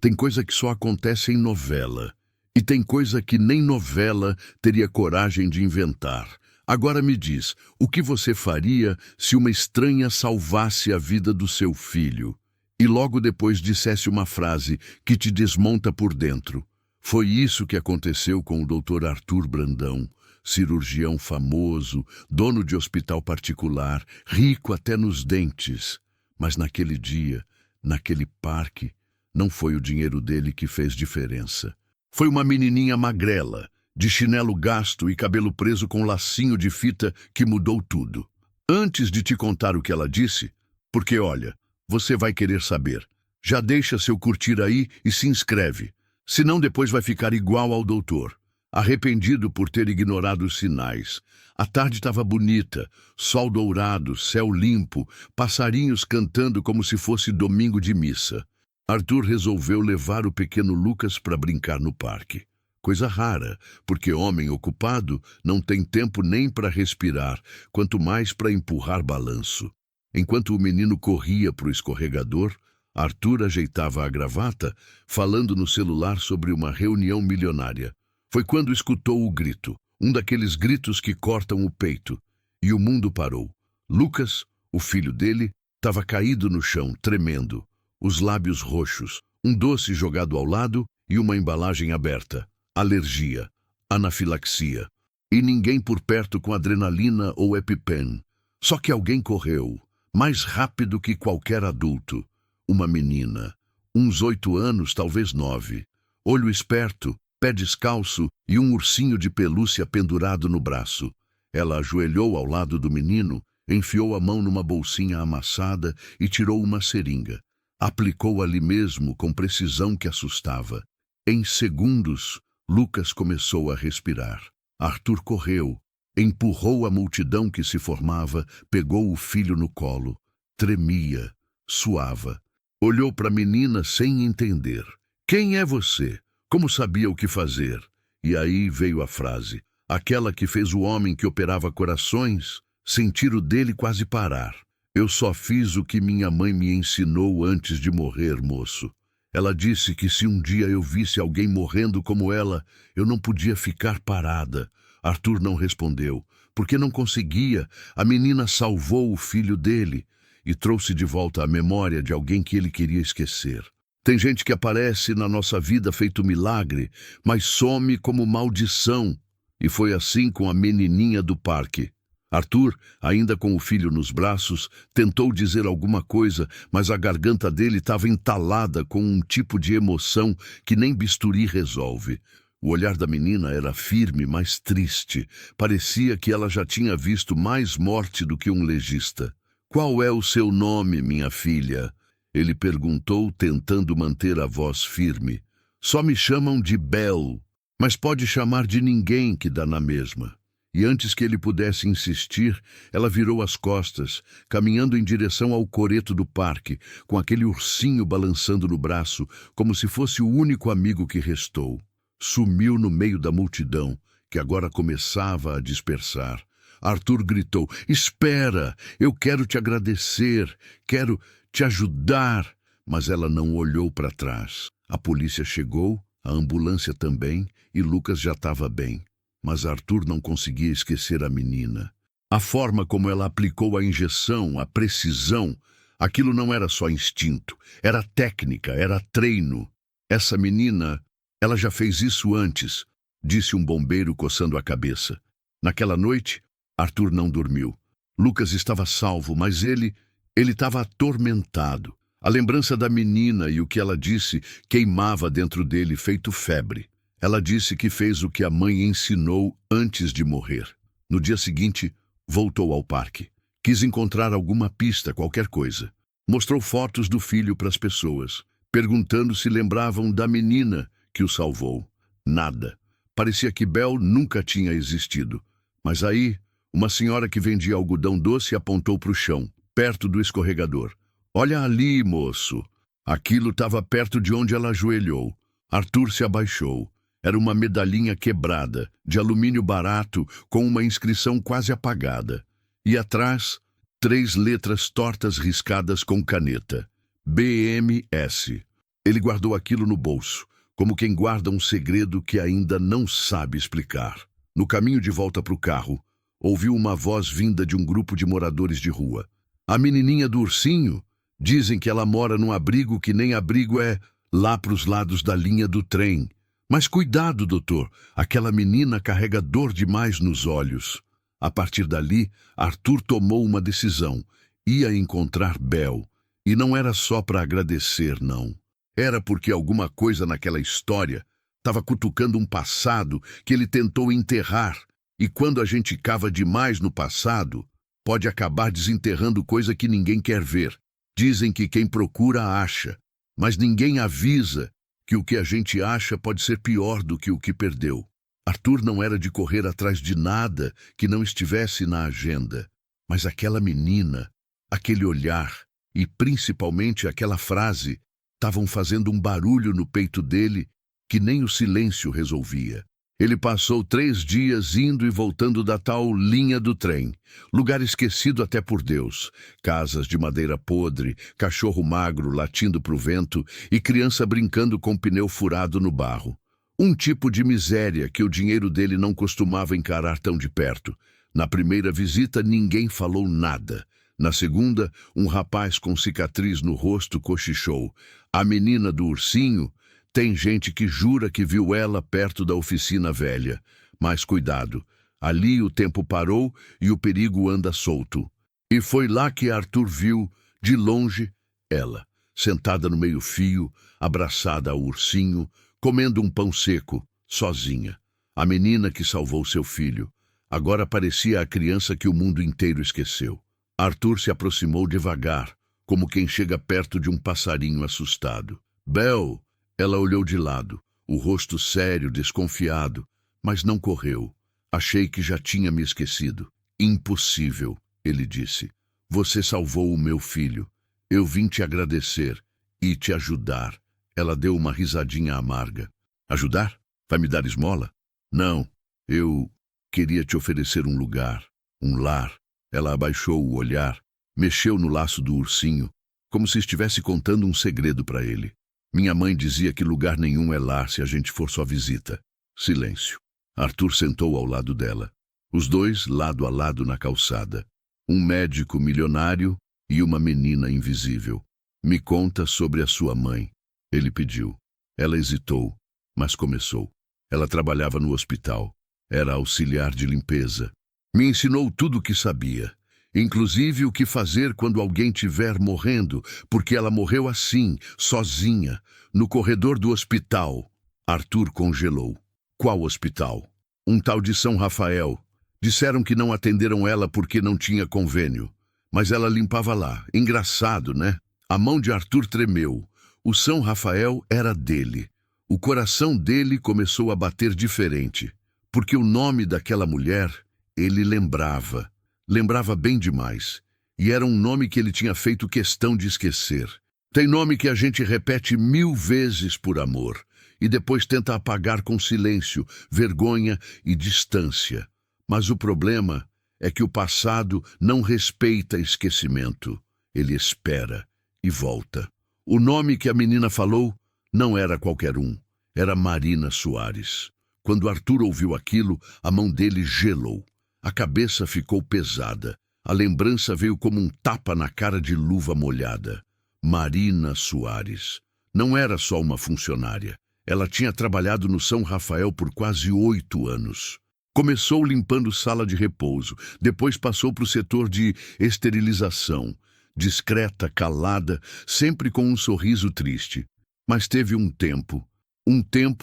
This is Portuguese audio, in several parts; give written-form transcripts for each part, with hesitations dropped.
Tem coisa que só acontece em novela. E tem coisa que nem novela teria coragem de inventar. Agora me diz, o que você faria se uma estranha salvasse a vida do seu filho e logo depois dissesse uma frase que te desmonta por dentro? Foi isso que aconteceu com o Dr. Arthur Brandão, cirurgião famoso, dono de hospital particular, rico até nos dentes. Mas naquele dia, naquele parque, não foi o dinheiro dele que fez diferença. Foi uma menininha magrela, de chinelo gasto e cabelo preso com lacinho de fita, que mudou tudo. Antes de te contar o que ela disse, porque olha, você vai querer saber, já deixa seu curtir aí e se inscreve, senão depois vai ficar igual ao doutor, arrependido por ter ignorado os sinais. A tarde estava bonita, sol dourado, céu limpo, passarinhos cantando como se fosse domingo de missa. Arthur resolveu levar o pequeno Lucas para brincar no parque. Coisa rara, porque homem ocupado não tem tempo nem para respirar, quanto mais para empurrar balanço. Enquanto o menino corria para o escorregador, Arthur ajeitava a gravata, falando no celular sobre uma reunião milionária. Foi quando escutou o grito, um daqueles gritos que cortam o peito, e o mundo parou. Lucas, o filho dele, estava caído no chão, tremendo, os lábios roxos, um doce jogado ao lado e uma embalagem aberta. Alergia, anafilaxia, e ninguém por perto com adrenalina ou EpiPen. Só que alguém correu, mais rápido que qualquer adulto. Uma menina, uns 8 anos, talvez 9, olho esperto, pé descalço e um ursinho de pelúcia pendurado no braço. Ela ajoelhou ao lado do menino, enfiou a mão numa bolsinha amassada e tirou uma seringa. Aplicou ali mesmo com precisão que assustava. Em segundos, Lucas começou a respirar. Arthur correu, empurrou a multidão que se formava, pegou o filho no colo. Tremia, suava. Olhou para a menina sem entender. Quem é você? Como sabia o que fazer? E aí veio a frase, aquela que fez o homem que operava corações sentir o dele quase parar. Eu só fiz o que minha mãe me ensinou antes de morrer, moço. Ela disse que se um dia eu visse alguém morrendo como ela, eu não podia ficar parada. Arthur não respondeu, porque não conseguia. A menina salvou o filho dele e trouxe de volta a memória de alguém que ele queria esquecer. Tem gente que aparece na nossa vida feito milagre, mas some como maldição. E foi assim com a menininha do parque. Arthur, ainda com o filho nos braços, tentou dizer alguma coisa, mas a garganta dele estava entalada com um tipo de emoção que nem bisturi resolve. O olhar da menina era firme, mas triste. Parecia que ela já tinha visto mais morte do que um legista. Qual é o seu nome, minha filha? Ele perguntou, tentando manter a voz firme. Só me chamam de Bel, mas pode chamar de ninguém que dá na mesma. E antes que ele pudesse insistir, ela virou as costas, caminhando em direção ao coreto do parque, com aquele ursinho balançando no braço, como se fosse o único amigo que restou. Sumiu no meio da multidão, que agora começava a dispersar. Arthur gritou, espera, eu quero te agradecer, quero te ajudar. Mas ela não olhou para trás. A polícia chegou, a ambulância também, e Lucas já estava bem. Mas Arthur não conseguia esquecer a menina. A forma como ela aplicou a injeção, a precisão, aquilo não era só instinto, era técnica, era treino. Essa menina, ela já fez isso antes, disse um bombeiro coçando a cabeça. Naquela noite, Arthur não dormiu. Lucas estava salvo, mas ele estava atormentado. A lembrança da menina e o que ela disse queimava dentro dele, feito febre. Ela disse que fez o que a mãe ensinou antes de morrer. No dia seguinte, voltou ao parque. Quis encontrar alguma pista, qualquer coisa. Mostrou fotos do filho para as pessoas, perguntando se lembravam da menina que o salvou. Nada. Parecia que Bel nunca tinha existido. Mas aí, uma senhora que vendia algodão doce apontou para o chão, perto do escorregador. Olha ali, moço. Aquilo estava perto de onde ela ajoelhou. Arthur se abaixou. Era uma medalhinha quebrada, de alumínio barato, com uma inscrição quase apagada. E atrás, 3 letras tortas riscadas com caneta. BMS. Ele guardou aquilo no bolso, como quem guarda um segredo que ainda não sabe explicar. No caminho de volta para o carro, ouviu uma voz vinda de um grupo de moradores de rua. A menininha do ursinho? Dizem que ela mora num abrigo que nem abrigo é, lá para os lados da linha do trem. Mas cuidado, doutor, aquela menina carrega dor demais nos olhos. A partir dali, Arthur tomou uma decisão. Ia encontrar Bel. E não era só para agradecer, não. Era porque alguma coisa naquela história estava cutucando um passado que ele tentou enterrar. E quando a gente cava demais no passado, pode acabar desenterrando coisa que ninguém quer ver. Dizem que quem procura acha, mas ninguém avisa que o que a gente acha pode ser pior do que o que perdeu. Arthur não era de correr atrás de nada que não estivesse na agenda, mas aquela menina, aquele olhar e principalmente aquela frase estavam fazendo um barulho no peito dele que nem o silêncio resolvia. Ele passou 3 dias indo e voltando da tal linha do trem, lugar esquecido até por Deus, casas de madeira podre, cachorro magro latindo pro vento e criança brincando com pneu furado no barro. Um tipo de miséria que o dinheiro dele não costumava encarar tão de perto. Na primeira visita, ninguém falou nada. Na segunda, um rapaz com cicatriz no rosto cochichou. A menina do ursinho? Tem gente que jura que viu ela perto da oficina velha. Mas cuidado, ali o tempo parou e o perigo anda solto. E foi lá que Arthur viu, de longe, ela, sentada no meio-fio, abraçada ao ursinho, comendo um pão seco, sozinha. A menina que salvou seu filho. Agora parecia a criança que o mundo inteiro esqueceu. Arthur se aproximou devagar, como quem chega perto de um passarinho assustado. Bel! Ela olhou de lado, o rosto sério, desconfiado, mas não correu. Achei que já tinha me esquecido. Impossível, ele disse. Você salvou o meu filho. Eu vim te agradecer e te ajudar. Ela deu uma risadinha amarga. Ajudar? Vai me dar esmola? Não, eu queria te oferecer um lugar, um lar. Ela abaixou o olhar, mexeu no laço do ursinho, como se estivesse contando um segredo para ele. Minha mãe dizia que lugar nenhum é lar se a gente for só visita. Silêncio. Arthur sentou ao lado dela. Os dois, lado a lado na calçada. Um médico milionário e uma menina invisível. Me conta sobre a sua mãe. Ele pediu. Ela hesitou, mas começou. Ela trabalhava no hospital. Era auxiliar de limpeza. Me ensinou tudo o que sabia. Inclusive o que fazer quando alguém estiver morrendo, porque ela morreu assim, sozinha, no corredor do hospital. Arthur congelou. Qual hospital? Um tal de São Rafael. Disseram que não atenderam ela porque não tinha convênio. Mas ela limpava lá. Engraçado, né? A mão de Arthur tremeu. O São Rafael era dele. O coração dele começou a bater diferente, porque o nome daquela mulher ele lembrava. Lembrava bem demais. E era um nome que ele tinha feito questão de esquecer. Tem nome que a gente repete 1000 vezes por amor, e depois tenta apagar com silêncio, vergonha e distância. Mas o problema é que o passado não respeita esquecimento. Ele espera e volta. O nome que a menina falou não era qualquer um. Era Marina Soares. Quando Arthur ouviu aquilo, a mão dele gelou. A cabeça ficou pesada. A lembrança veio como um tapa na cara de luva molhada. Marina Soares. Não era só uma funcionária. Ela tinha trabalhado no São Rafael por quase 8 anos. Começou limpando sala de repouso, depois passou para o setor de esterilização. Discreta, calada, sempre com um sorriso triste. Mas teve um tempo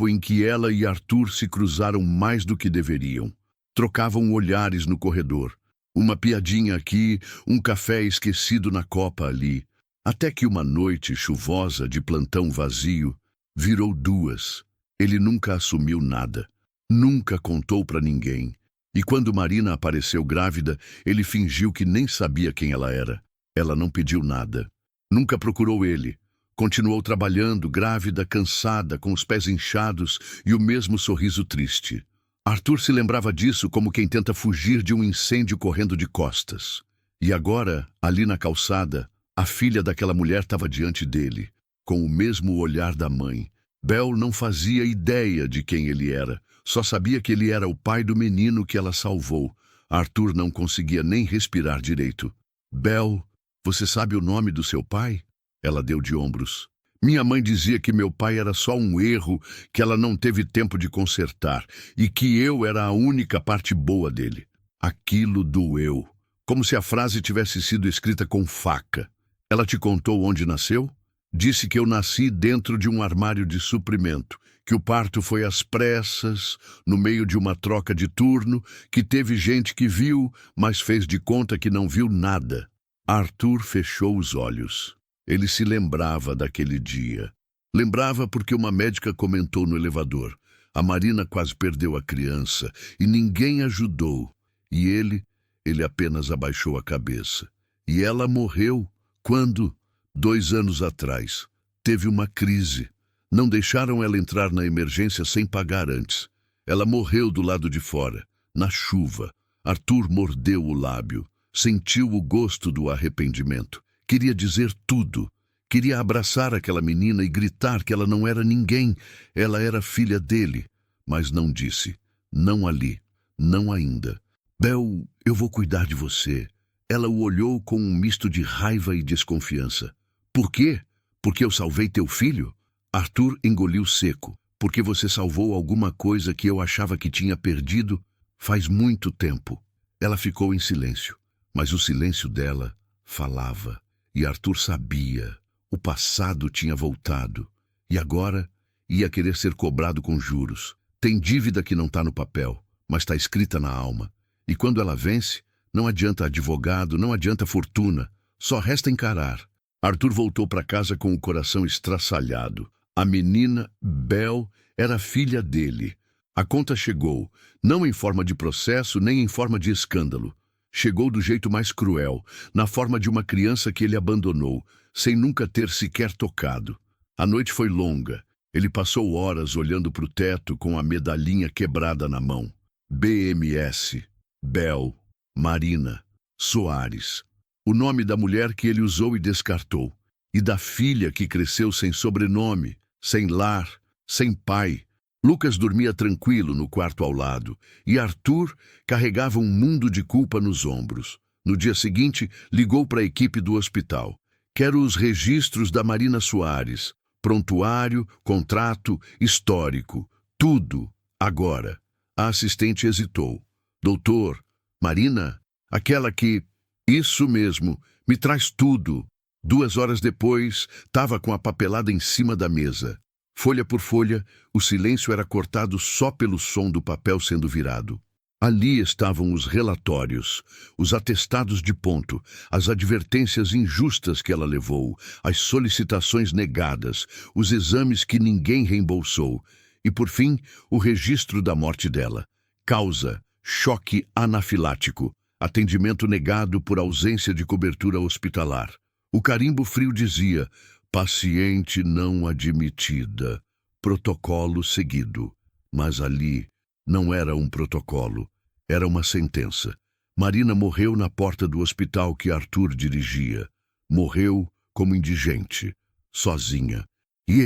em que ela e Arthur se cruzaram mais do que deveriam. Trocavam olhares no corredor. Uma piadinha aqui, um café esquecido na copa ali. Até que uma noite chuvosa de plantão vazio virou 2. Ele nunca assumiu nada. Nunca contou para ninguém. E quando Marina apareceu grávida, ele fingiu que nem sabia quem ela era. Ela não pediu nada. Nunca procurou ele. Continuou trabalhando, grávida, cansada, com os pés inchados e o mesmo sorriso triste. Arthur se lembrava disso como quem tenta fugir de um incêndio correndo de costas. E agora, ali na calçada, a filha daquela mulher estava diante dele, com o mesmo olhar da mãe. Bel não fazia ideia de quem ele era, só sabia que ele era o pai do menino que ela salvou. Arthur não conseguia nem respirar direito. Bel, você sabe o nome do seu pai? Ela deu de ombros. Minha mãe dizia que meu pai era só um erro que ela não teve tempo de consertar e que eu era a única parte boa dele. Aquilo doeu, como se a frase tivesse sido escrita com faca. Ela te contou onde nasceu? Disse que eu nasci dentro de um armário de suprimento, que o parto foi às pressas, no meio de uma troca de turno, que teve gente que viu, mas fez de conta que não viu nada. Arthur fechou os olhos. Ele se lembrava daquele dia. Lembrava porque uma médica comentou no elevador. A Marina quase perdeu a criança e ninguém ajudou. E ele apenas abaixou a cabeça. E ela morreu quando, 2 anos atrás, teve uma crise. Não deixaram ela entrar na emergência sem pagar antes. Ela morreu do lado de fora, na chuva. Arthur mordeu o lábio, sentiu o gosto do arrependimento. Queria dizer tudo. Queria abraçar aquela menina e gritar que ela não era ninguém. Ela era filha dele. Mas não disse. Não ali. Não ainda. Bel, eu vou cuidar de você. Ela o olhou com um misto de raiva e desconfiança. Por quê? Porque eu salvei teu filho? Arthur engoliu seco. Porque você salvou alguma coisa que eu achava que tinha perdido faz muito tempo. Ela ficou em silêncio. Mas o silêncio dela falava. E Arthur sabia. O passado tinha voltado. E agora ia querer ser cobrado com juros. Tem dívida que não está no papel, mas está escrita na alma. E quando ela vence, não adianta advogado, não adianta fortuna. Só resta encarar. Arthur voltou para casa com o coração estraçalhado. A menina, Bel, era filha dele. A conta chegou, não em forma de processo, nem em forma de escândalo. Chegou do jeito mais cruel, na forma de uma criança que ele abandonou, sem nunca ter sequer tocado. A noite foi longa. Ele passou horas olhando para o teto com a medalhinha quebrada na mão. BMS, Bel, Marina, Soares. O nome da mulher que ele usou e descartou. E da filha que cresceu sem sobrenome, sem lar, sem pai. Lucas dormia tranquilo no quarto ao lado, e Arthur carregava um mundo de culpa nos ombros. No dia seguinte, ligou para a equipe do hospital. Quero os registros da Marina Soares. Prontuário, contrato, histórico. Tudo, agora. A assistente hesitou. Doutor, Marina? Aquela que... Isso mesmo, me traz tudo. 2 horas depois, estava com a papelada em cima da mesa. Folha por folha, o silêncio era cortado só pelo som do papel sendo virado. Ali estavam os relatórios, os atestados de ponto, as advertências injustas que ela levou, as solicitações negadas, os exames que ninguém reembolsou e, por fim, o registro da morte dela. Causa: choque anafilático, atendimento negado por ausência de cobertura hospitalar. O carimbo frio dizia: paciente não admitida. Protocolo seguido. Mas ali não era um protocolo, era uma sentença. Marina morreu na porta do hospital que Arthur dirigia. Morreu como indigente, sozinha. E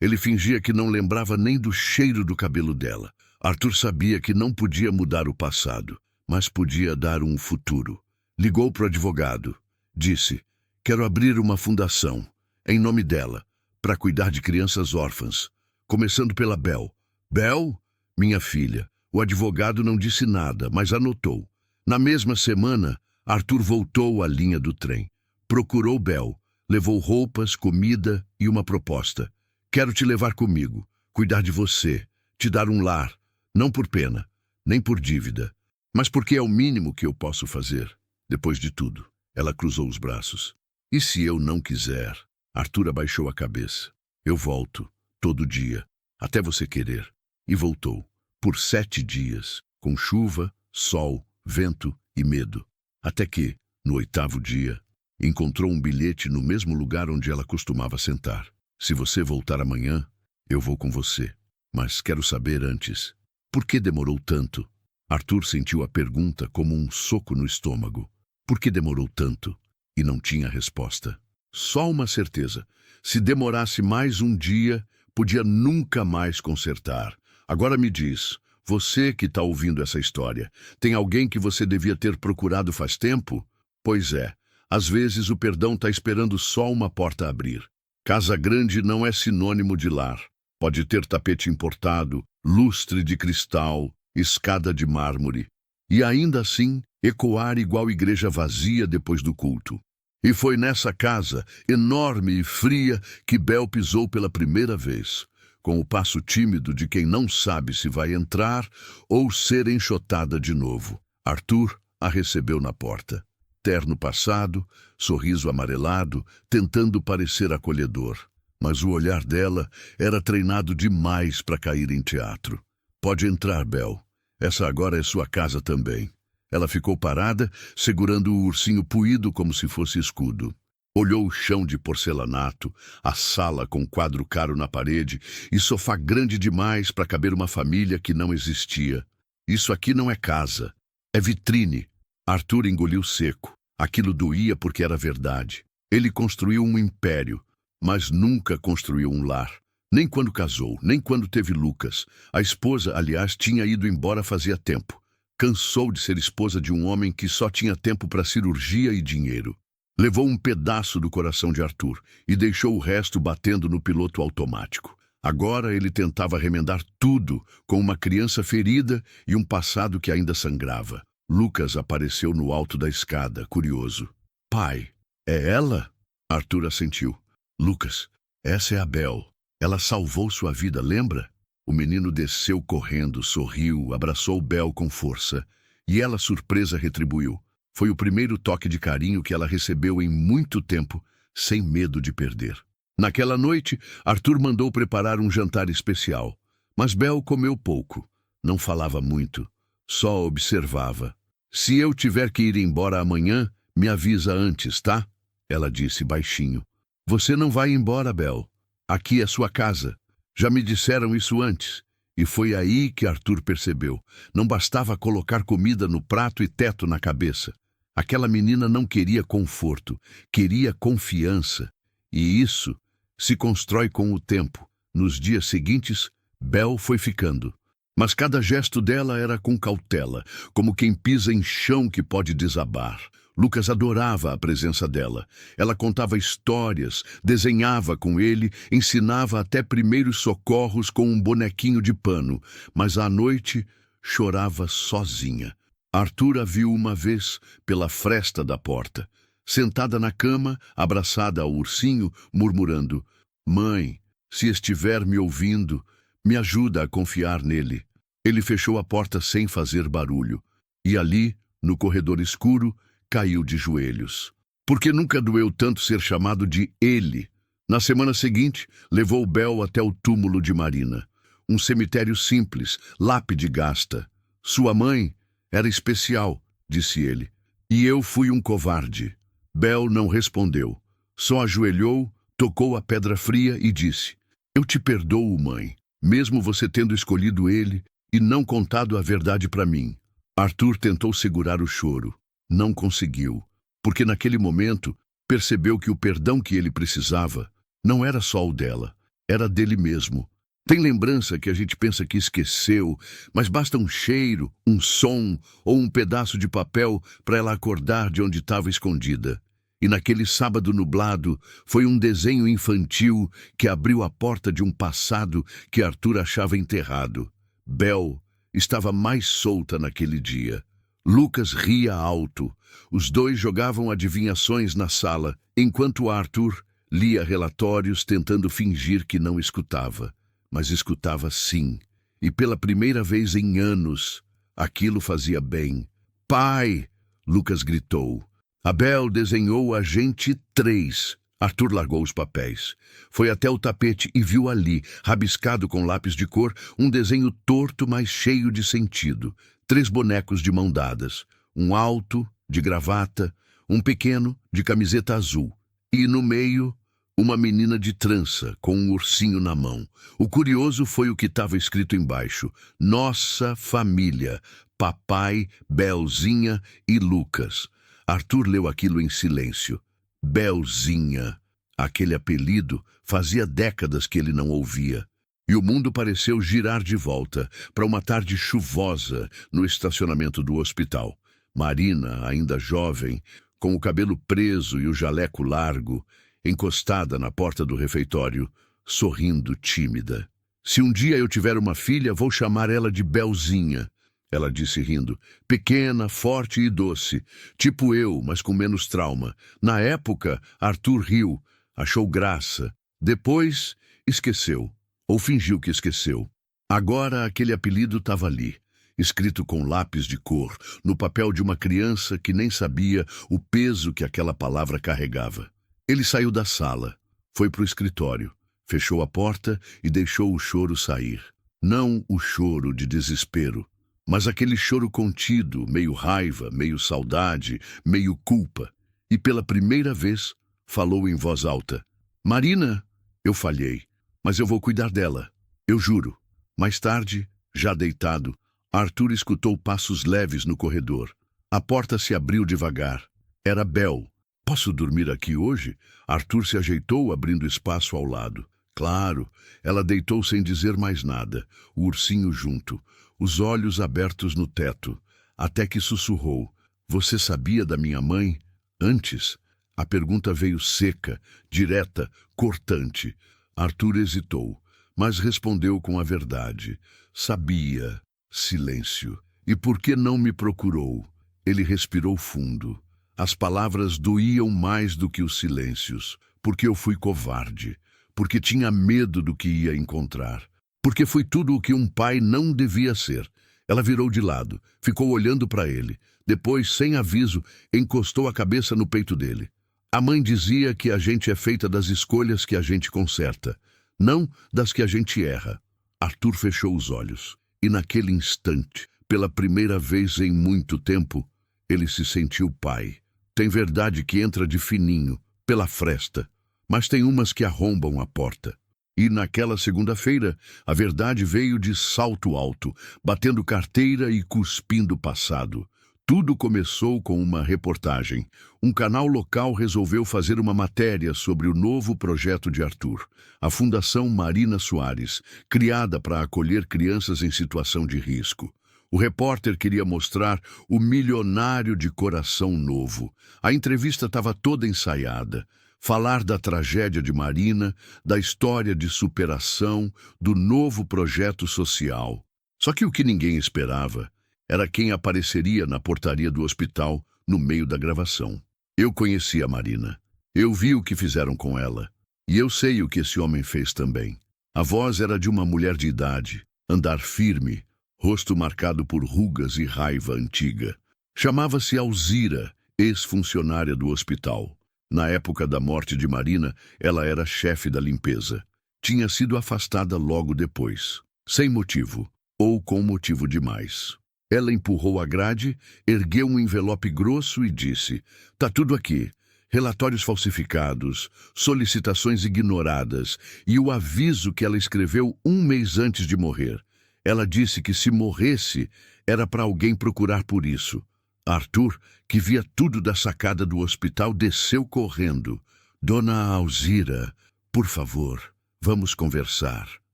ele fingia que não lembrava nem do cheiro do cabelo dela. Arthur sabia que não podia mudar o passado, mas podia dar um futuro. Ligou para o advogado. Disse: quero abrir uma fundação, em nome dela, para cuidar de crianças órfãs, começando pela Bel. Bel? Minha filha. O advogado não disse nada, mas anotou. Na mesma semana, Arthur voltou à linha do trem. Procurou Bel, levou roupas, comida e uma proposta. Quero te levar comigo, cuidar de você, te dar um lar, não por pena, nem por dívida, mas porque é o mínimo que eu posso fazer. Depois de tudo, ela cruzou os braços. E se eu não quiser? Arthur abaixou a cabeça. Eu volto, todo dia, até você querer. E voltou, por 7 dias, com chuva, sol, vento e medo. Até que, no 8º dia, encontrou um bilhete no mesmo lugar onde ela costumava sentar. Se você voltar amanhã, eu vou com você. Mas quero saber antes, por que demorou tanto? Arthur sentiu a pergunta como um soco no estômago. Por que demorou tanto? E não tinha resposta. Só uma certeza. Se demorasse mais um dia, podia nunca mais consertar. Agora me diz, você que está ouvindo essa história, tem alguém que você devia ter procurado faz tempo? Pois é, às vezes o perdão está esperando só uma porta a abrir. Casa grande não é sinônimo de lar. Pode ter tapete importado, lustre de cristal, escada de mármore. E ainda assim, ecoar igual igreja vazia depois do culto. E foi nessa casa, enorme e fria, que Bel pisou pela primeira vez, com o passo tímido de quem não sabe se vai entrar ou ser enxotada de novo. Arthur a recebeu na porta. Terno passado, sorriso amarelado, tentando parecer acolhedor. Mas o olhar dela era treinado demais para cair em teatro. Pode entrar, Bel. Essa agora é sua casa também. Ela ficou parada, segurando o ursinho puído como se fosse escudo. Olhou o chão de porcelanato, a sala com quadro caro na parede e sofá grande demais para caber uma família que não existia. Isso aqui não é casa, é vitrine. Arthur engoliu seco. Aquilo doía porque era verdade. Ele construiu um império, mas nunca construiu um lar. Nem quando casou, nem quando teve Lucas. A esposa, aliás, tinha ido embora fazia tempo. Cansou de ser esposa de um homem que só tinha tempo para cirurgia e dinheiro. Levou um pedaço do coração de Arthur e deixou o resto batendo no piloto automático. Agora ele tentava remendar tudo com uma criança ferida e um passado que ainda sangrava. Lucas apareceu no alto da escada, curioso. Pai, é ela? Arthur assentiu. Lucas, essa é a Bel. Ela salvou sua vida, lembra? O menino desceu correndo, sorriu, abraçou Bel com força. E ela, surpresa, retribuiu. Foi o primeiro toque de carinho que ela recebeu em muito tempo, sem medo de perder. Naquela noite, Arthur mandou preparar um jantar especial. Mas Bel comeu pouco. Não falava muito. Só observava. Se eu tiver que ir embora amanhã, me avisa antes, tá? Ela disse baixinho. Você não vai embora, Bel. Aqui é sua casa. Já me disseram isso antes. E foi aí que Arthur percebeu. Não bastava colocar comida no prato e teto na cabeça. Aquela menina não queria conforto, queria confiança. E isso se constrói com o tempo. Nos dias seguintes, Bel foi ficando. Mas cada gesto dela era com cautela, como quem pisa em chão que pode desabar. Lucas adorava a presença dela. Ela contava histórias, desenhava com ele, ensinava até primeiros socorros com um bonequinho de pano, mas à noite chorava sozinha. Arthur a viu uma vez pela fresta da porta, sentada na cama, abraçada ao ursinho, murmurando: Mãe, se estiver me ouvindo, me ajuda a confiar nele. Ele fechou a porta sem fazer barulho, e ali, no corredor escuro, caiu de joelhos. Porque nunca doeu tanto ser chamado de ele. Na semana seguinte, levou Bel até o túmulo de Marina. Um cemitério simples, lápide gasta. Sua mãe era especial, disse ele. E eu fui um covarde. Bel não respondeu. Só ajoelhou, tocou a pedra fria e disse: Eu te perdoo, mãe, mesmo você tendo escolhido ele e não contado a verdade para mim. Arthur tentou segurar o choro. Não conseguiu, porque naquele momento percebeu que o perdão que ele precisava não era só o dela, era dele mesmo. Tem lembrança que a gente pensa que esqueceu, mas basta um cheiro, um som ou um pedaço de papel para ela acordar de onde estava escondida. E naquele sábado nublado foi um desenho infantil que abriu a porta de um passado que Arthur achava enterrado. Bel estava mais solta naquele dia. Lucas ria alto. Os dois jogavam adivinhações na sala, enquanto Arthur lia relatórios tentando fingir que não escutava. Mas escutava sim. E pela primeira vez em anos, aquilo fazia bem. Pai! Lucas gritou. Abel desenhou a gente 3. Arthur largou os papéis. Foi até o tapete e viu ali, rabiscado com lápis de cor, um desenho torto, mas cheio de sentido. 3 bonecos de mão dadas. Um alto, de gravata, um pequeno, de camiseta azul. E no meio, uma menina de trança, com um ursinho na mão. O curioso foi o que estava escrito embaixo. Nossa família. Papai, Belzinha e Lucas. Arthur leu aquilo em silêncio. Belzinha. Aquele apelido fazia décadas que ele não ouvia. E o mundo pareceu girar de volta para uma tarde chuvosa no estacionamento do hospital. Marina, ainda jovem, com o cabelo preso e o jaleco largo, encostada na porta do refeitório, sorrindo tímida. Se um dia eu tiver uma filha, vou chamar ela de Belzinha, ela disse rindo. Pequena, forte e doce, tipo eu, mas com menos trauma. Na época, Arthur riu, achou graça. Depois, esqueceu. Ou fingiu que esqueceu. Agora aquele apelido estava ali, escrito com lápis de cor, no papel de uma criança que nem sabia o peso que aquela palavra carregava. Ele saiu da sala, foi para o escritório, fechou a porta e deixou o choro sair. Não o choro de desespero, mas aquele choro contido, meio raiva, meio saudade, meio culpa. E pela primeira vez, falou em voz alta. Marina, eu falhei. Mas eu vou cuidar dela, eu juro. Mais tarde, já deitado, Arthur escutou passos leves no corredor. A porta se abriu devagar. Era Bel. Posso dormir aqui hoje? Arthur se ajeitou, abrindo espaço ao lado. Claro, ela deitou sem dizer mais nada, o ursinho junto, os olhos abertos no teto, até que sussurrou. Você sabia da minha mãe? Antes? A pergunta veio seca, direta, cortante. Arthur hesitou, mas respondeu com a verdade. Sabia. Silêncio. E por que não me procurou? Ele respirou fundo. As palavras doíam mais do que os silêncios. Porque eu fui covarde. Porque tinha medo do que ia encontrar. Porque fui tudo o que um pai não devia ser. Ela virou de lado, ficou olhando para ele. Depois, sem aviso, encostou a cabeça no peito dele. A mãe dizia que a gente é feita das escolhas que a gente conserta, não das que a gente erra. Arthur fechou os olhos, e naquele instante, pela primeira vez em muito tempo, ele se sentiu pai. Tem verdade que entra de fininho, pela fresta, mas tem umas que arrombam a porta. E naquela segunda-feira, a verdade veio de salto alto, batendo carteira e cuspindo o passado. Tudo começou com uma reportagem. Um canal local resolveu fazer uma matéria sobre o novo projeto de Arthur, a Fundação Marina Soares, criada para acolher crianças em situação de risco. O repórter queria mostrar o milionário de coração novo. A entrevista estava toda ensaiada. Falar da tragédia de Marina, da história de superação, do novo projeto social. Só que o que ninguém esperava era quem apareceria na portaria do hospital no meio da gravação. Eu conheci a Marina. Eu vi o que fizeram com ela. E eu sei o que esse homem fez também. A voz era de uma mulher de idade, andar firme, rosto marcado por rugas e raiva antiga. Chamava-se Alzira, ex-funcionária do hospital. Na época da morte de Marina, ela era chefe da limpeza. Tinha sido afastada logo depois, sem motivo, ou com motivo demais. Ela empurrou a grade, ergueu um envelope grosso e disse: "Tá tudo aqui. Relatórios falsificados, solicitações ignoradas e o aviso que ela escreveu um mês antes de morrer. Ela disse que se morresse, era para alguém procurar por isso." Arthur, que via tudo da sacada do hospital, desceu correndo. "Dona Alzira, por favor, vamos conversar."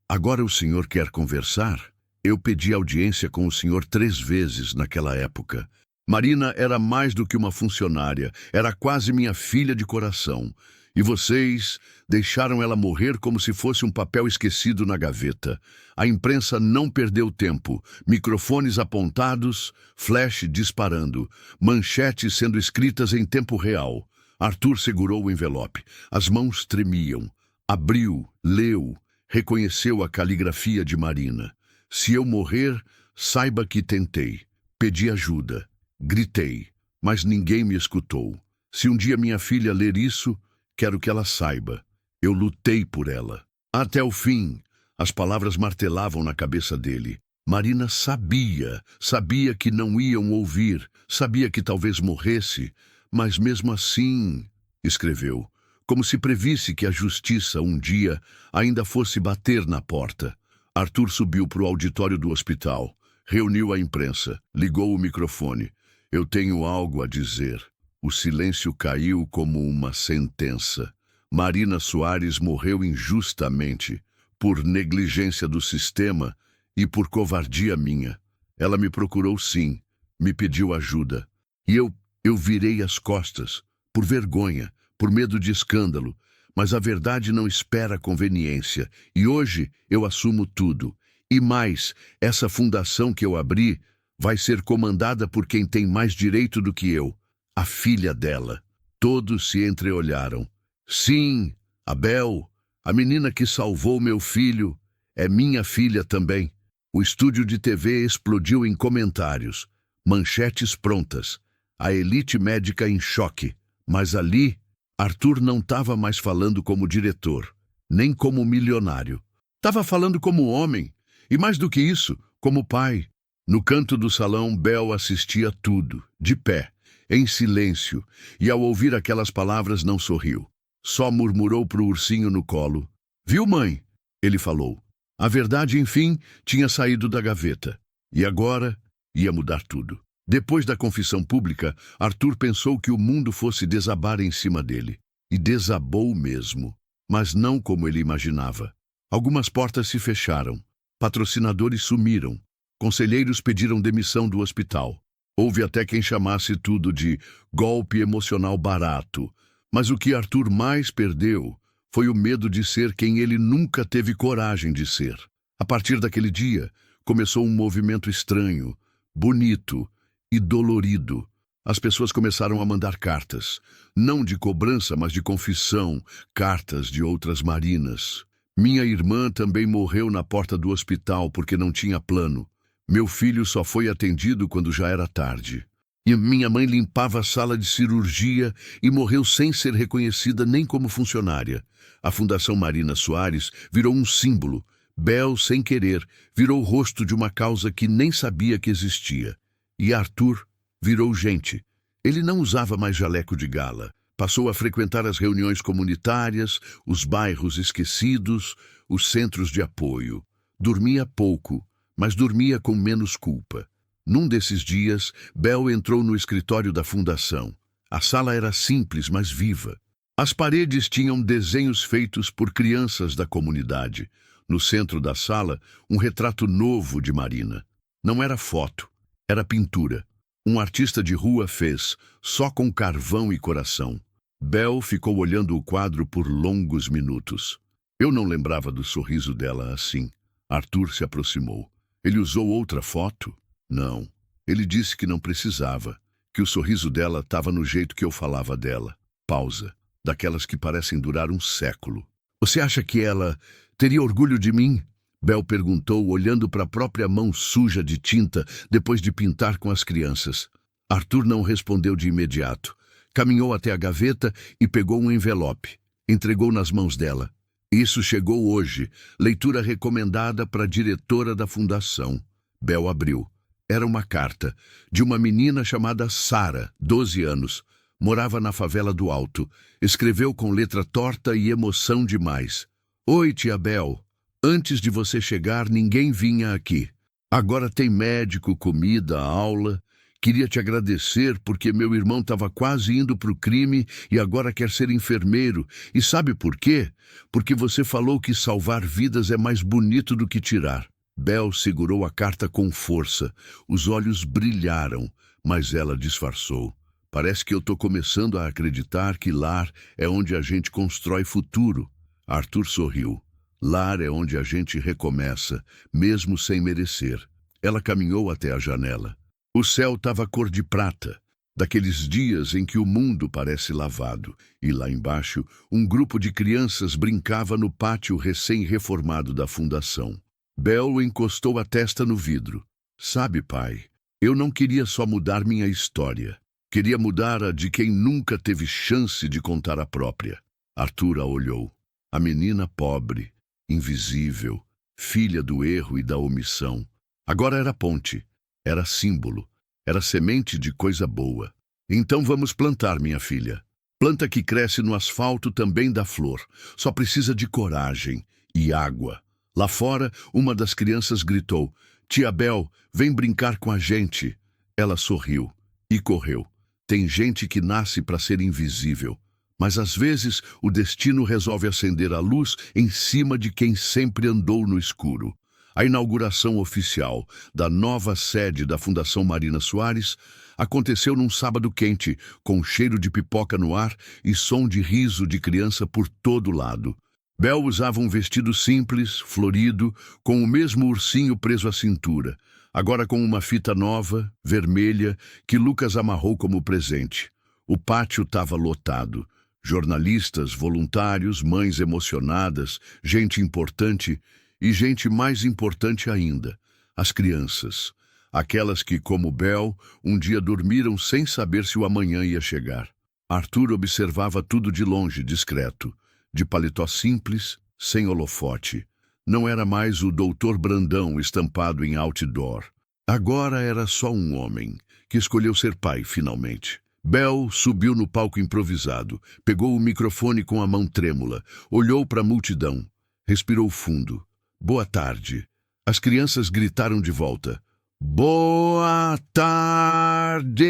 "Agora o senhor quer conversar?" Eu pedi audiência com o senhor 3 vezes naquela época. Marina era mais do que uma funcionária, era quase minha filha de coração. E vocês deixaram ela morrer como se fosse um papel esquecido na gaveta. A imprensa não perdeu tempo. Microfones apontados, flash disparando, manchetes sendo escritas em tempo real. Arthur segurou o envelope. As mãos tremiam. Abriu, leu, reconheceu a caligrafia de Marina. "Se eu morrer, saiba que tentei. Pedi ajuda. Gritei, mas ninguém me escutou. Se um dia minha filha ler isso, quero que ela saiba. Eu lutei por ela. Até o fim." As palavras martelavam na cabeça dele. Marina sabia que não iam ouvir, sabia que talvez morresse, mas mesmo assim, escreveu, como se previsse que a justiça um dia ainda fosse bater na porta. Arthur subiu para o auditório do hospital, reuniu a imprensa, ligou o microfone. "Eu tenho algo a dizer." O silêncio caiu como uma sentença. Marina Soares morreu injustamente, por negligência do sistema e por covardia minha. Ela me procurou sim, me pediu ajuda. E eu virei as costas, por vergonha, por medo de escândalo. Mas a verdade não espera conveniência, e hoje eu assumo tudo. E mais, essa fundação que eu abri vai ser comandada por quem tem mais direito do que eu, a filha dela. Todos se entreolharam. Sim, Abel, a menina que salvou meu filho, é minha filha também. O estúdio de TV explodiu em comentários, manchetes prontas, a elite médica em choque. Mas ali, Arthur não estava mais falando como diretor, nem como milionário. Estava falando como homem, e mais do que isso, como pai. No canto do salão, Bel assistia tudo, de pé, em silêncio, e ao ouvir aquelas palavras não sorriu. Só murmurou para o ursinho no colo. Viu, mãe? Ele falou. A verdade, enfim, tinha saído da gaveta. E agora ia mudar tudo. Depois da confissão pública, Arthur pensou que o mundo fosse desabar em cima dele. E desabou mesmo. Mas não como ele imaginava. Algumas portas se fecharam. Patrocinadores sumiram. Conselheiros pediram demissão do hospital. Houve até quem chamasse tudo de golpe emocional barato. Mas o que Arthur mais perdeu foi o medo de ser quem ele nunca teve coragem de ser. A partir daquele dia, começou um movimento estranho, bonito e dolorido. As pessoas começaram a mandar cartas, não de cobrança, mas de confissão, cartas de outras marinas. Minha irmã também morreu na porta do hospital porque não tinha plano. Meu filho só foi atendido quando já era tarde. E minha mãe limpava a sala de cirurgia e morreu sem ser reconhecida nem como funcionária. A Fundação Marina Soares virou um símbolo. Bel, sem querer, virou o rosto de uma causa que nem sabia que existia. E Arthur virou gente. Ele não usava mais jaleco de gala. Passou a frequentar as reuniões comunitárias, os bairros esquecidos, os centros de apoio. Dormia pouco, mas dormia com menos culpa. Num desses dias, Bel entrou no escritório da fundação. A sala era simples, mas viva. As paredes tinham desenhos feitos por crianças da comunidade. No centro da sala, um retrato novo de Marina. Não era foto, era pintura. Um artista de rua fez, só com carvão e coração. Bel ficou olhando o quadro por longos minutos. Eu não lembrava do sorriso dela assim. Arthur se aproximou. Ele usou outra foto? Não. Ele disse que não precisava, que o sorriso dela estava no jeito que eu falava dela. Pausa. Daquelas que parecem durar um século. Você acha que ela teria orgulho de mim? Bel perguntou, olhando para a própria mão suja de tinta depois de pintar com as crianças. Arthur não respondeu de imediato. Caminhou até a gaveta e pegou um envelope. Entregou nas mãos dela. Isso chegou hoje. Leitura recomendada para a diretora da fundação. Bel abriu. Era uma carta de uma menina chamada Sara, 12 anos. Morava na favela do Alto. Escreveu com letra torta e emoção demais. Oi, tia Bel. Antes de você chegar, ninguém vinha aqui. Agora tem médico, comida, aula. Queria te agradecer porque meu irmão estava quase indo para o crime e agora quer ser enfermeiro. E sabe por quê? Porque você falou que salvar vidas é mais bonito do que tirar. Bel segurou a carta com força. Os olhos brilharam, mas ela disfarçou. Parece que eu estou começando a acreditar que lar é onde a gente constrói futuro. Arthur sorriu. Lar é onde a gente recomeça, mesmo sem merecer. Ela caminhou até a janela. O céu estava cor de prata, daqueles dias em que o mundo parece lavado. E lá embaixo, um grupo de crianças brincava no pátio recém-reformado da fundação. Bel encostou a testa no vidro. Sabe, pai, eu não queria só mudar minha história. Queria mudar a de quem nunca teve chance de contar a própria. Arthur a olhou. A menina pobre, invisível, filha do erro e da omissão. Agora era ponte, era símbolo, era semente de coisa boa. Então vamos plantar, minha filha. Planta que cresce no asfalto também dá flor. Só precisa de coragem e água. Lá fora, uma das crianças gritou, Tia Bel, vem brincar com a gente. Ela sorriu e correu. Tem gente que nasce para ser invisível, Mas às vezes o destino resolve acender a luz em cima de quem sempre andou no escuro. A inauguração oficial da nova sede da Fundação Marina Soares aconteceu num sábado quente, com cheiro de pipoca no ar e som de riso de criança por todo lado. Bel usava um vestido simples, florido, com o mesmo ursinho preso à cintura, agora com uma fita nova, vermelha, que Lucas amarrou como presente. O pátio estava lotado. Jornalistas, voluntários, mães emocionadas, gente importante e gente mais importante ainda, as crianças. Aquelas que, como Bel, um dia dormiram sem saber se o amanhã ia chegar. Arthur observava tudo de longe, discreto, de paletó simples, sem holofote. Não era mais o Doutor Brandão estampado em outdoor. Agora era só um homem, que escolheu ser pai, finalmente. Bel subiu no palco improvisado, pegou o microfone com a mão trêmula, olhou para a multidão, respirou fundo. Boa tarde. As crianças gritaram de volta. Boa tarde!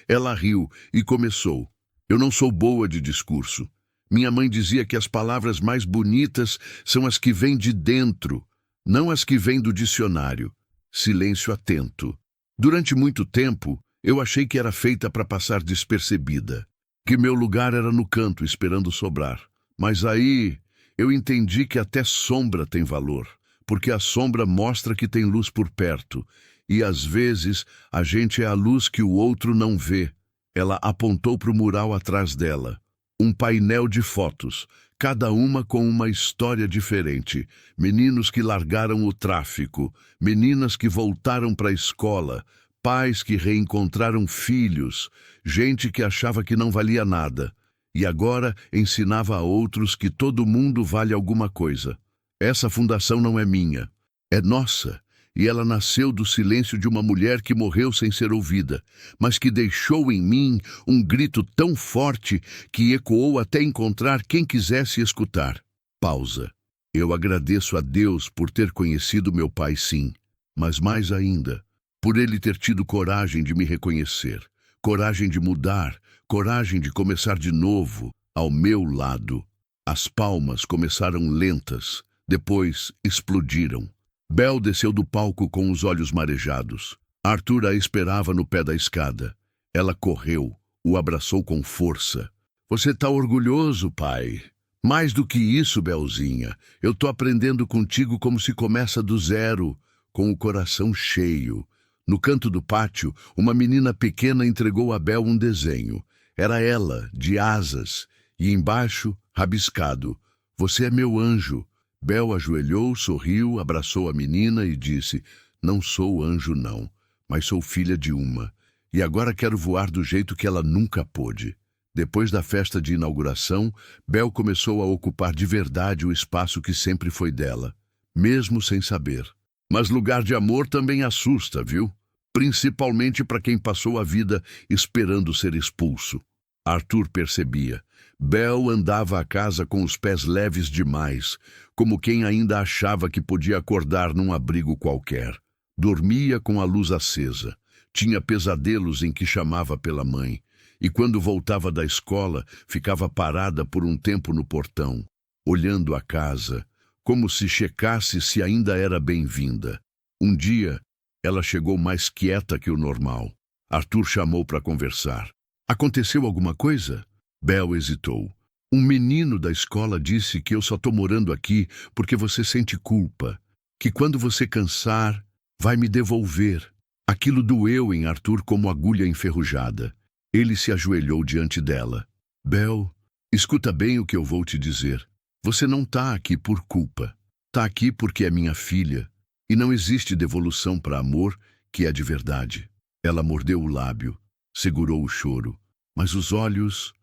Ela riu e começou. Eu não sou boa de discurso. Minha mãe dizia que as palavras mais bonitas são as que vêm de dentro, não as que vêm do dicionário. Silêncio atento. Durante muito tempo, eu achei que era feita para passar despercebida, que meu lugar era no canto, esperando sobrar. Mas aí eu entendi que até sombra tem valor, porque a sombra mostra que tem luz por perto, e às vezes a gente é a luz que o outro não vê. Ela apontou para o mural atrás dela. Um painel de fotos, cada uma com uma história diferente. Meninos que largaram o tráfico, meninas que voltaram para a escola, pais que reencontraram filhos, gente que achava que não valia nada, e agora ensinava a outros que todo mundo vale alguma coisa. Essa fundação não é minha, é nossa, e ela nasceu do silêncio de uma mulher que morreu sem ser ouvida, mas que deixou em mim um grito tão forte que ecoou até encontrar quem quisesse escutar. Pausa. Eu agradeço a Deus por ter conhecido meu pai, sim, mas mais ainda, por ele ter tido coragem de me reconhecer, coragem de mudar, coragem de começar de novo, ao meu lado. As palmas começaram lentas, depois explodiram. Bel desceu do palco com os olhos marejados. Arthur a esperava no pé da escada. Ela correu, o abraçou com força. Você tá orgulhoso, pai? Mais do que isso, Belzinha. Eu tô aprendendo contigo como se começa do zero, com o coração cheio. No canto do pátio, uma menina pequena entregou a Bel um desenho. Era ela, de asas, e embaixo, rabiscado. Você é meu anjo. Bel ajoelhou, sorriu, abraçou a menina e disse, não sou anjo não, mas sou filha de uma. E agora quero voar do jeito que ela nunca pôde. Depois da festa de inauguração, Bel começou a ocupar de verdade o espaço que sempre foi dela, mesmo sem saber. Mas lugar de amor também assusta, viu? Principalmente para quem passou a vida esperando ser expulso. Arthur percebia. Bel andava a casa com os pés leves demais, como quem ainda achava que podia acordar num abrigo qualquer. Dormia com a luz acesa. Tinha pesadelos em que chamava pela mãe. E quando voltava da escola, ficava parada por um tempo no portão, olhando a casa, como se checasse se ainda era bem-vinda. Um dia, ela chegou mais quieta que o normal. Arthur chamou para conversar. Aconteceu alguma coisa? Bel hesitou. Um menino da escola disse que eu só estou morando aqui porque você sente culpa, que quando você cansar, vai me devolver. Aquilo doeu em Arthur como agulha enferrujada. Ele se ajoelhou diante dela. Bel, escuta bem o que eu vou te dizer. Você não está aqui por culpa. Está aqui porque é minha filha. E não existe devolução para amor que é de verdade. Ela mordeu o lábio, segurou o choro, mas os olhos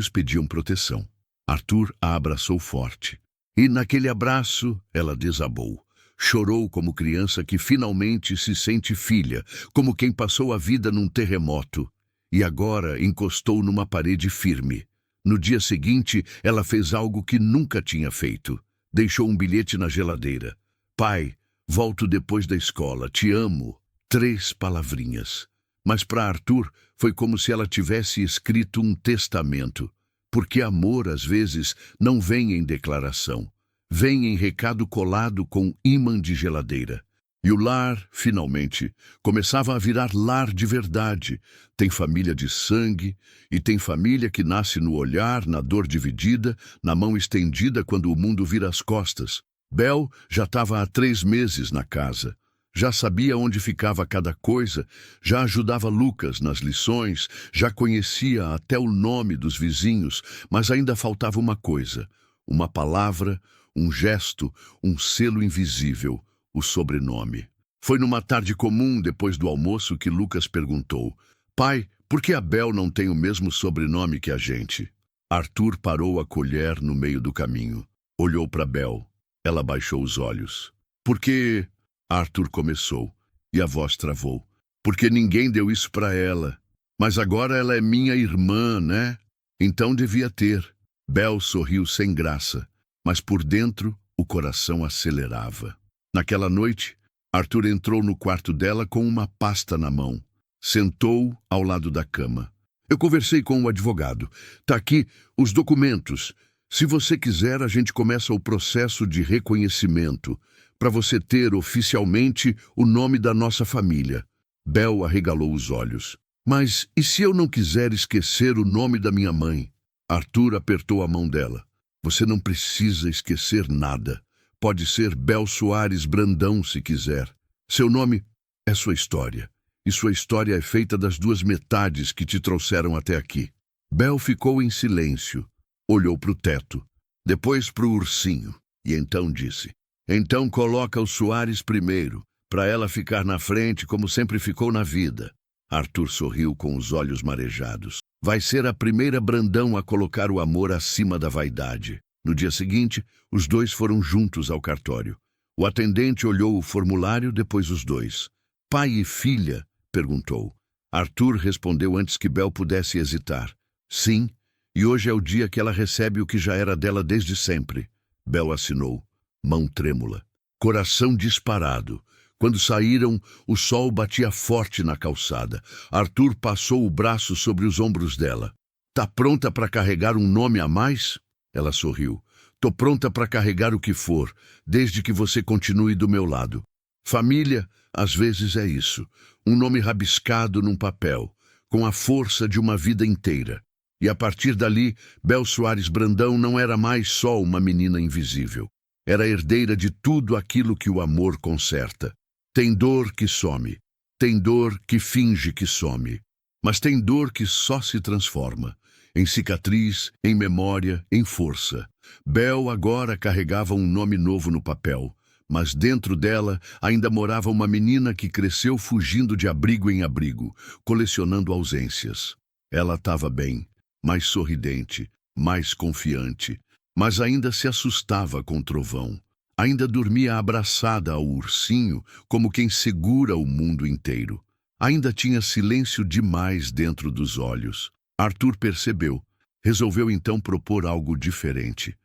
pediam proteção. Arthur a abraçou forte. E naquele abraço, ela desabou. Chorou como criança que finalmente se sente filha, como quem passou a vida num terremoto. E agora encostou numa parede firme. No dia seguinte, ela fez algo que nunca tinha feito. Deixou um bilhete na geladeira. Pai, volto depois da escola, te amo. 3 palavrinhas. Mas para Arthur foi como se ela tivesse escrito um testamento. Porque amor, às vezes, não vem em declaração. Vem em recado colado com ímã de geladeira. E o lar, finalmente, começava a virar lar de verdade. Tem família de sangue, e tem família que nasce no olhar, na dor dividida, na mão estendida quando o mundo vira as costas. Bel já estava há 3 meses na casa. Já sabia onde ficava cada coisa, já ajudava Lucas nas lições, já conhecia até o nome dos vizinhos, mas ainda faltava uma coisa, uma palavra, um gesto, um selo invisível, o sobrenome. Foi numa tarde comum, depois do almoço, que Lucas perguntou: Pai, por que a Bel não tem o mesmo sobrenome que a gente? Arthur parou a colher no meio do caminho. Olhou para Bel. Ela baixou os olhos. Porque... Arthur começou, e a voz travou. Porque ninguém deu isso para ela. Mas agora ela é minha irmã, né? Então devia ter. Bel sorriu sem graça, mas por dentro o coração acelerava. Naquela noite, Arthur entrou no quarto dela com uma pasta na mão. Sentou ao lado da cama. Eu conversei com o advogado. Tá aqui os documentos. Se você quiser, a gente começa o processo de reconhecimento, para você ter oficialmente o nome da nossa família. Bel arregalou os olhos. Mas e se eu não quiser esquecer o nome da minha mãe? Arthur apertou a mão dela. Você não precisa esquecer nada. Pode ser Bel Soares Brandão se quiser. Seu nome é sua história. E sua história é feita das 2 metades que te trouxeram até aqui. Bel ficou em silêncio. Olhou para o teto. Depois para o ursinho. E então disse: Então coloca o Soares primeiro, para ela ficar na frente como sempre ficou na vida. Arthur sorriu com os olhos marejados. Vai ser a primeira Brandão a colocar o amor acima da vaidade. No dia seguinte, os 2 foram juntos ao cartório. O atendente olhou o formulário, depois os 2. Pai e filha? Perguntou. Arthur respondeu antes que Bel pudesse hesitar. Sim, e hoje é o dia que ela recebe o que já era dela desde sempre. Bel assinou. Mão trêmula. Coração disparado. Quando saíram, o sol batia forte na calçada. Arthur passou o braço sobre os ombros dela. Tá pronta para carregar um nome a mais? Ela sorriu. Tô pronta para carregar o que for, desde que você continue do meu lado. Família, às vezes é isso. Um nome rabiscado num papel, com a força de uma vida inteira. E a partir dali, Bel Soares Brandão não era mais só uma menina invisível. Era herdeira de tudo aquilo que o amor conserta. Tem dor que some. Tem dor que finge que some. Mas tem dor que só se transforma. Em cicatriz, em memória, em força. Bel agora carregava um nome novo no papel. Mas dentro dela ainda morava uma menina que cresceu fugindo de abrigo em abrigo, colecionando ausências. Ela estava bem, mais sorridente, mais confiante. Mas ainda se assustava com o trovão. Ainda dormia abraçada ao ursinho, como quem segura o mundo inteiro. Ainda tinha silêncio demais dentro dos olhos. Arthur percebeu. Resolveu então propor algo diferente.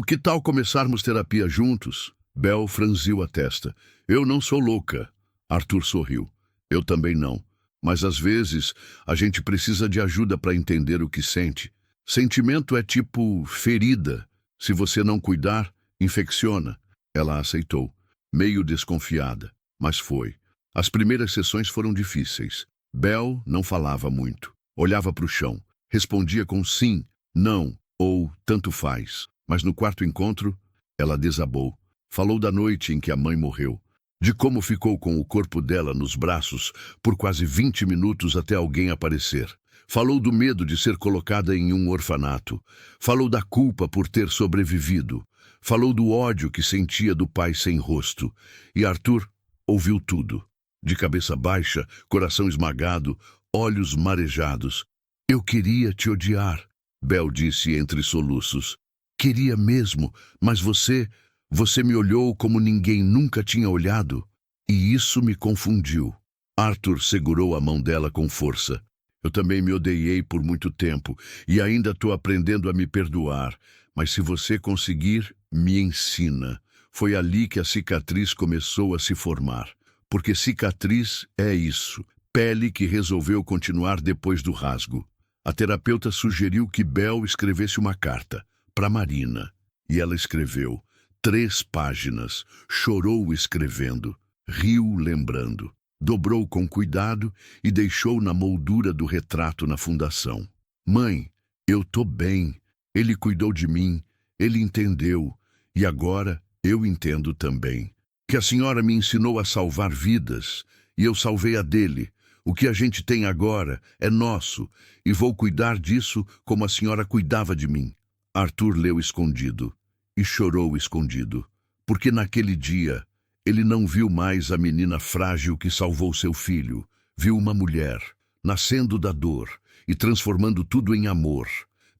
Que tal começarmos terapia juntos? Bel franziu a testa. Eu não sou louca. Arthur sorriu. Eu também não. Mas às vezes a gente precisa de ajuda para entender o que sente. Sentimento é tipo ferida. Se você não cuidar, infecciona. Ela aceitou, meio desconfiada, mas foi. As primeiras sessões foram difíceis. Bel não falava muito. Olhava para o chão. Respondia com sim, não ou tanto faz. Mas no 4º encontro, ela desabou. Falou da noite em que a mãe morreu. De como ficou com o corpo dela nos braços por quase 20 minutos até alguém aparecer. Falou do medo de ser colocada em um orfanato. Falou da culpa por ter sobrevivido. Falou do ódio que sentia do pai sem rosto. E Arthur ouviu tudo. De cabeça baixa, coração esmagado, olhos marejados. Eu queria te odiar, Bel disse entre soluços. Queria mesmo, mas você me olhou como ninguém nunca tinha olhado. E isso me confundiu. Arthur segurou a mão dela com força. Eu também me odiei por muito tempo e ainda estou aprendendo a me perdoar. Mas se você conseguir, me ensina. Foi ali que a cicatriz começou a se formar. Porque cicatriz é isso, pele que resolveu continuar depois do rasgo. A terapeuta sugeriu que Bel escrevesse uma carta para Marina. E ela escreveu 3 páginas, chorou escrevendo, riu lembrando, dobrou com cuidado e deixou na moldura do retrato na fundação. Mãe, eu tô bem, ele cuidou de mim, ele entendeu, e agora eu entendo também. Que a senhora me ensinou a salvar vidas, e eu salvei a dele. O que a gente tem agora é nosso, e vou cuidar disso como a senhora cuidava de mim. Arthur leu escondido, e chorou escondido, porque naquele dia ele não viu mais a menina frágil que salvou seu filho, viu uma mulher, nascendo da dor e transformando tudo em amor.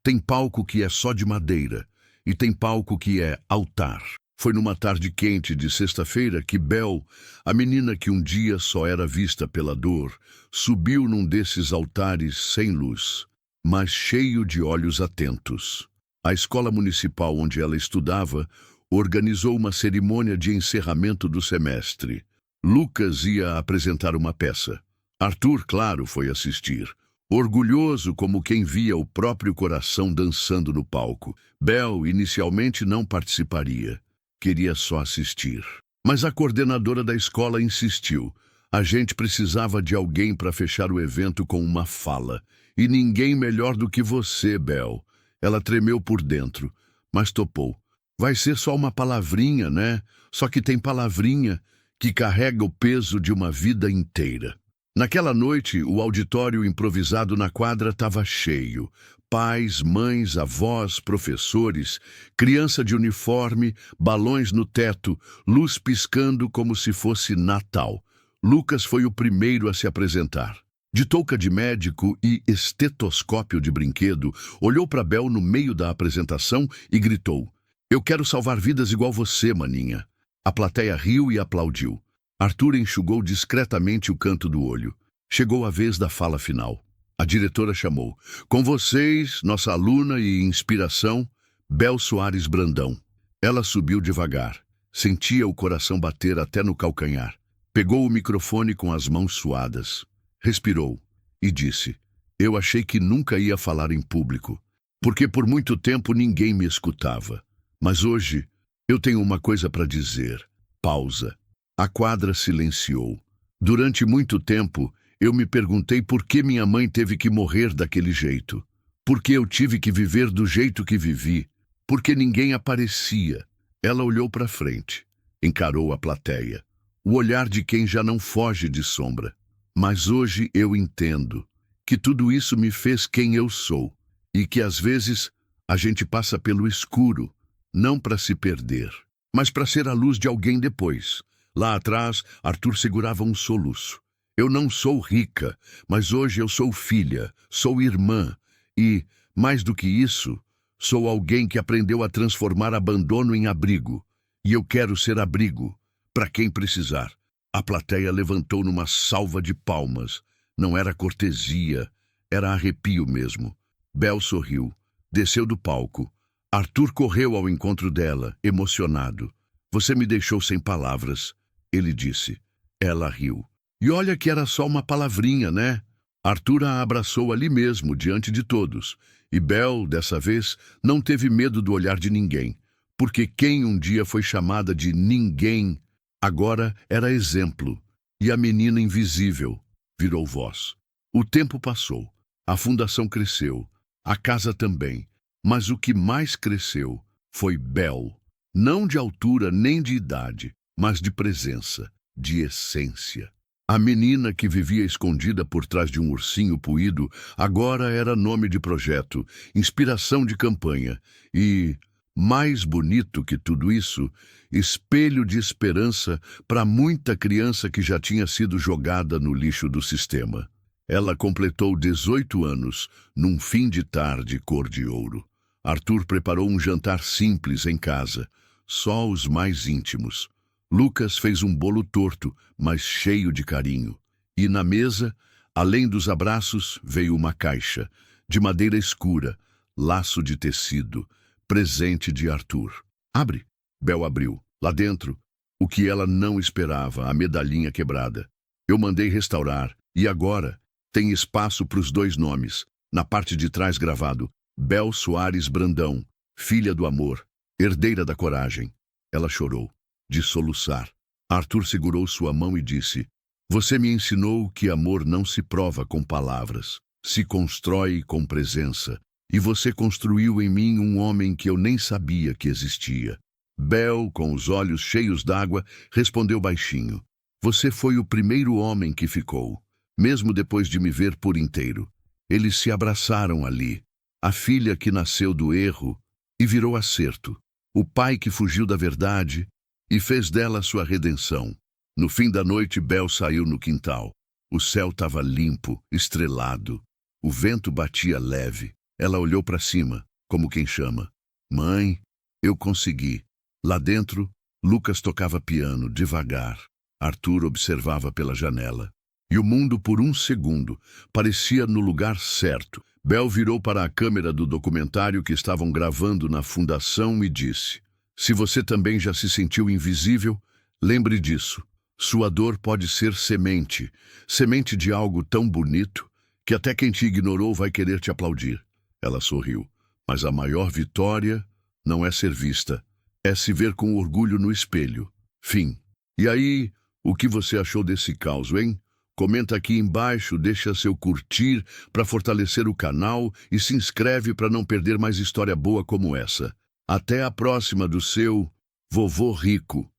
Tem palco que é só de madeira, e tem palco que é altar. Foi numa tarde quente de sexta-feira que Bel, a menina que um dia só era vista pela dor, subiu num desses altares sem luz, mas cheio de olhos atentos. A escola municipal onde ela estudava organizou uma cerimônia de encerramento do semestre. Lucas ia apresentar uma peça. Arthur, claro, foi assistir, orgulhoso como quem via o próprio coração dançando no palco. Bel inicialmente não participaria. Queria só assistir. Mas a coordenadora da escola insistiu. A gente precisava de alguém para fechar o evento com uma fala. E ninguém melhor do que você, Bel. Ela tremeu por dentro, mas topou. Vai ser só uma palavrinha, né? Só que tem palavrinha que carrega o peso de uma vida inteira. Naquela noite, o auditório improvisado na quadra estava cheio. Pais, mães, avós, professores, criança de uniforme, balões no teto, luz piscando como se fosse Natal. Lucas foi o primeiro a se apresentar. De touca de médico e estetoscópio de brinquedo, olhou para Bel no meio da apresentação e gritou: "Eu quero salvar vidas igual você, maninha." A plateia riu e aplaudiu. Arthur enxugou discretamente o canto do olho. Chegou a vez da fala final. A diretora chamou: "Com vocês, nossa aluna e inspiração, Bel Soares Brandão." Ela subiu devagar. Sentia o coração bater até no calcanhar. Pegou o microfone com as mãos suadas. Respirou e disse: "Eu achei que nunca ia falar em público, porque por muito tempo ninguém me escutava. Mas hoje eu tenho uma coisa para dizer." Pausa. A quadra silenciou. Durante muito tempo, eu me perguntei por que minha mãe teve que morrer daquele jeito. Por que eu tive que viver do jeito que vivi. Por que ninguém aparecia. Ela olhou para frente. Encarou a plateia. O olhar de quem já não foge de sombra. Mas hoje eu entendo que tudo isso me fez quem eu sou. E que às vezes a gente passa pelo escuro, não para se perder, mas para ser a luz de alguém depois. Lá atrás, Arthur segurava um soluço. Eu não sou rica, mas hoje eu sou filha, sou irmã e, mais do que isso, sou alguém que aprendeu a transformar abandono em abrigo. E eu quero ser abrigo para quem precisar. A plateia levantou numa salva de palmas. Não era cortesia, era arrepio mesmo. Bel sorriu, desceu do palco. Arthur correu ao encontro dela, emocionado. "Você me deixou sem palavras," ele disse. Ela riu. "E olha que era só uma palavrinha, né?" Arthur a abraçou ali mesmo, diante de todos. E Bel, dessa vez, não teve medo do olhar de ninguém. Porque quem um dia foi chamada de ninguém, agora era exemplo. E a menina invisível virou voz. O tempo passou. A fundação cresceu. A casa também. Mas o que mais cresceu foi Bel. Não de altura nem de idade, mas de presença, de essência. A menina que vivia escondida por trás de um ursinho puído agora era nome de projeto, inspiração de campanha e, mais bonito que tudo isso, espelho de esperança para muita criança que já tinha sido jogada no lixo do sistema. Ela completou 18 anos, num fim de tarde cor de ouro. Arthur preparou um jantar simples em casa, só os mais íntimos. Lucas fez um bolo torto, mas cheio de carinho. E na mesa, além dos abraços, veio uma caixa, de madeira escura, laço de tecido, presente de Arthur. "Abre." Bel abriu. Lá dentro, o que ela não esperava, a medalhinha quebrada. "Eu mandei restaurar, e agora tem espaço para os 2 nomes, Na parte de trás gravado, Bel Soares Brandão, filha do amor, herdeira da coragem. Ela chorou, de soluçar. Arthur segurou sua mão e disse: Você me ensinou que amor não se prova com palavras, se constrói com presença. E você construiu em mim um homem que eu nem sabia que existia. Bel, com os olhos cheios d'água, respondeu baixinho: Você foi o primeiro homem que ficou, mesmo depois de me ver por inteiro. Eles se abraçaram ali. A filha que nasceu do erro e virou acerto. O pai que fugiu da verdade e fez dela sua redenção. No fim da noite, Bel saiu no quintal. O céu estava limpo, estrelado. O vento batia leve. Ela olhou para cima, como quem chama. Mãe, eu consegui. Lá dentro, Lucas tocava piano, devagar. Arthur observava pela janela. E o mundo, por um segundo, parecia no lugar certo. Bel virou para a câmera do documentário que estavam gravando na fundação e disse: Se você também já se sentiu invisível, lembre disso. Sua dor pode ser semente, semente de algo tão bonito que até quem te ignorou vai querer te aplaudir. Ela sorriu. Mas a maior vitória não é ser vista, é se ver com orgulho no espelho. Fim. E aí, o que você achou desse caos, hein? Comenta aqui embaixo, deixa seu curtir para fortalecer o canal e se inscreve para não perder mais história boa como essa. Até a próxima do seu Vovô Rico.